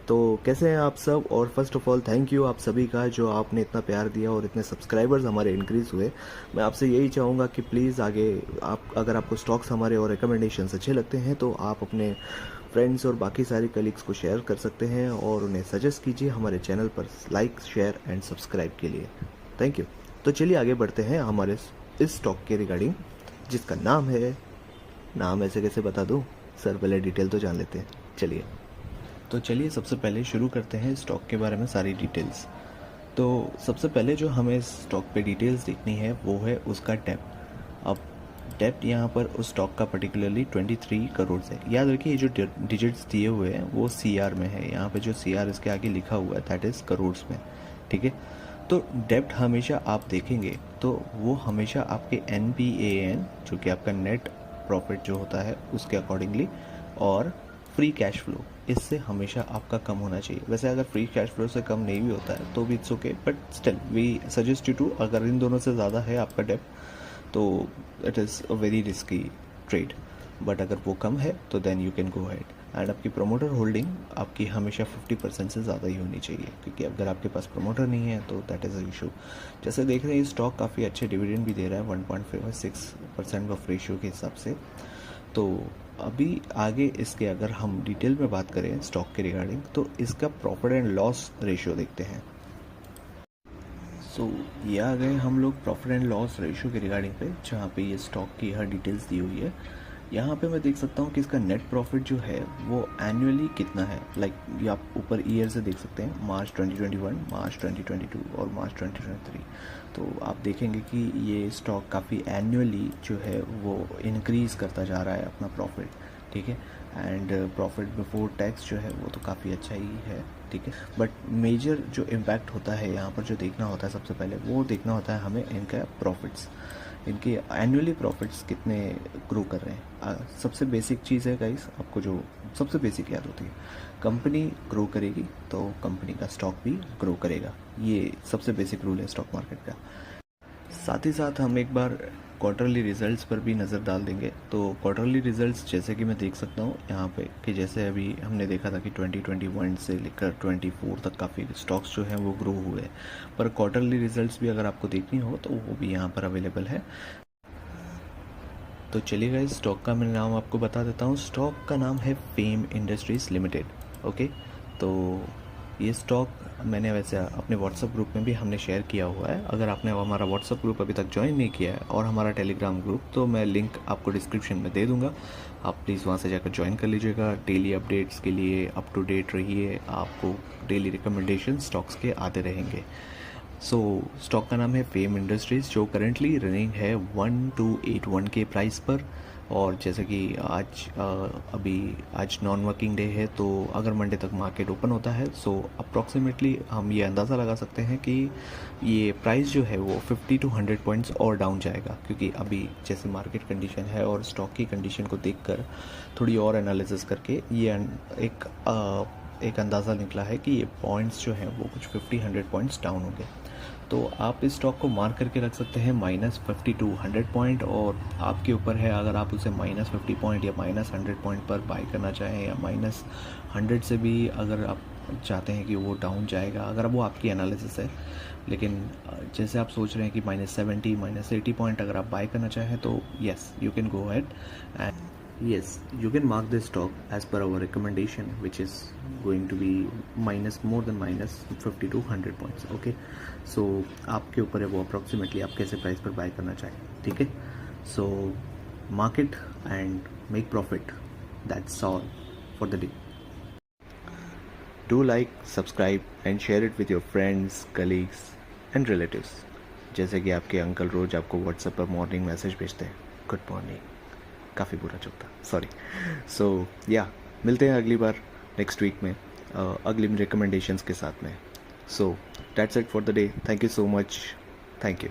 तो कैसे हैं आप सब? और first of all thank you आप सभी का जो आपने इतना प्यार दिया और इतने सब्सक्राइबर्स हमारे इंक्रीज़ हुए। मैं आपसे यही चाहूँगा कि प्लीज़ आगे आप अगर आपको स्टॉक्स हमारे और रिकमेंडेशंस अच्छे लगते हैं तो आप अपने फ्रेंड्स और बाकी सारे कलीग्स को शेयर कर सकते हैं और उन्हें सजेस्ट कीजिए हमारे चैनल पर लाइक शेयर एंड सब्सक्राइब के लिए। Thank you. तो चलिए आगे बढ़ते हैं हमारे इस स्टॉक के रिगार्डिंग, जिसका नाम ऐसे कैसे बता दूँ सर, पहले डिटेल तो जान लेते हैं। चलिए सबसे पहले शुरू करते हैं स्टॉक के बारे में सारी डिटेल्स। तो सबसे पहले जो हमें स्टॉक पे डिटेल्स देखनी है वो है उसका डेप्थ। अब डेप्थ यहाँ पर उस स्टॉक का पर्टिकुलरली 23 करोड़ है। याद रखिए ये जो डिजिट्स दिए हुए हैं वो सीआर में है, यहाँ पे जो सीआर इसके आगे लिखा हुआ है दैट इज़ करोड़ में, ठीक है। तो डेप्थ हमेशा आप देखेंगे तो वो हमेशा आपके NPAN जो कि आपका नेट प्रॉफिट जो होता है उसके अकॉर्डिंगली, और फ्री कैश फ्लो, इससे हमेशा आपका कम होना चाहिए। वैसे अगर फ्री कैश फ्लो से कम नहीं भी होता है तो भी it's okay, but still we suggest you to, अगर इन दोनों से ज़्यादा है आपका डेप्थ तो it is a very risky trade, but अगर वो कम है तो then you can go ahead. And आपकी प्रमोटर होल्डिंग आपकी हमेशा 50% से ज़्यादा ही होनी चाहिए, क्योंकि अगर आपके पास प्रमोटर नहीं है तो दैट इज़ अ इशू। जैसे देख रहे हैं ये स्टॉक काफ़ी अच्छे डिविडेंड भी दे रहा है 1.56% ऑफ रेशियो के हिसाब से। तो अभी आगे इसके अगर हम डिटेल में बात करें स्टॉक के रिगार्डिंग तो इसका प्रॉफिट एंड लॉस रेशियो देखते हैं। ये आ गए हम लोग प्रॉफिट एंड लॉस रेशियो के रिगार्डिंग पे, जहाँ पे ये स्टॉक की हर डिटेल्स दी हुई है। यहाँ पे मैं देख सकता हूँ कि इसका नेट प्रॉफिट जो है वो एनुअली कितना है। ये आप ऊपर ईयर से देख सकते हैं, मार्च 2021, मार्च 2022 और मार्च 2023। तो आप देखेंगे कि ये स्टॉक काफ़ी एनुअली जो है वो इंक्रीज़ करता जा रहा है अपना प्रॉफिट, ठीक है। एंड प्रॉफिट बिफोर टैक्स जो है वो तो काफ़ी अच्छा ही है, ठीक है। बट मेजर जो इम्पैक्ट होता है यहाँ पर जो देखना होता है सबसे पहले वो देखना होता है हमें इनका प्रॉफिट्स, इनके एनुअली प्रॉफिट्स कितने ग्रो कर रहे हैं। सबसे बेसिक चीज़ है गाइस, आपको जो सबसे बेसिक याद होती है, कंपनी ग्रो करेगी तो कंपनी का स्टॉक भी ग्रो करेगा। ये सबसे बेसिक रूल है स्टॉक मार्केट का। साथ ही साथ हम एक बार क्वार्टरली रिजल्ट्स पर भी नज़र डाल देंगे। तो क्वार्टरली रिजल्ट्स जैसे कि मैं देख सकता हूँ यहाँ पे कि जैसे अभी हमने देखा था कि 2021 से लेकर 24 तक काफ़ी स्टॉक्स जो हैं वो ग्रो हुए, पर क्वार्टरली रिजल्ट्स भी अगर आपको देखनी हो तो वो भी यहाँ पर अवेलेबल है। तो चलिए गाइस, स्टॉक का मैं नाम आपको बता देता हूँ। स्टॉक का नाम है फेम इंडस्ट्रीज़ लिमिटेड, ओके। तो ये स्टॉक मैंने वैसे अपने व्हाट्सअप ग्रुप में भी हमने शेयर किया हुआ है। अगर आपने हमारा व्हाट्सअप ग्रुप अभी तक ज्वाइन नहीं किया है और हमारा टेलीग्राम ग्रुप, तो मैं लिंक आपको डिस्क्रिप्शन में दे दूँगा, आप प्लीज़ वहाँ से जाकर ज्वाइन कर लीजिएगा। डेली अपडेट्स के लिए अप टू डेट रहिए, आपको डेली रिकमेंडेशन स्टॉक्स के आते रहेंगे। स्टॉक का नाम है फेम इंडस्ट्रीज़, जो करेंटली रनिंग है 1281 के प्राइस पर। और जैसे कि आज नॉन वर्किंग डे है, तो अगर मंडे तक मार्केट ओपन होता है अप्रॉक्सीमेटली हम ये अंदाज़ा लगा सकते हैं कि ये प्राइस जो है वो 50 to 100 पॉइंट्स और डाउन जाएगा, क्योंकि अभी जैसे मार्केट कंडीशन है और स्टॉक की कंडीशन को देखकर थोड़ी और एनालिसिस करके ये एक अंदाज़ा निकला है कि ये पॉइंट्स जो हैं वो कुछ 50-100 पॉइंट्स डाउन होंगे। तो आप इस स्टॉक को मार्क करके रख सकते हैं -50 to 100 पॉइंट, और आपके ऊपर है अगर आप उसे -50 पॉइंट या -100 पॉइंट पर बाई करना चाहें, या -100 से भी अगर आप चाहते हैं कि वो डाउन जाएगा, अगर वो आपकी एनालिसिस है। लेकिन जैसे आप सोच रहे हैं कि -70 -80 पॉइंट अगर आप बाई करना चाहें तो yes you can go ahead and yes, you can mark this stock as per our recommendation, which is going to be more than -50 to 100 points, okay। आपके ऊपर है वो अप्रॉक्सीमेटली आप कैसे प्राइस पर बाय करना चाहें, ठीक है। Market and make profit, that's all for the day. Do like, subscribe and share it with your friends, colleagues and relatives. जैसे कि आपके अंकल रोज आपको व्हाट्सएप पर मॉर्निंग मैसेज भेजते हैं, गुड मॉर्निंग, काफ़ी बुरा चलता, सॉरी। मिलते हैं अगली बार नेक्स्ट वीक में अगली रिकमेंडेशंस के साथ में। That's it for the day. Thank you so much, thank you.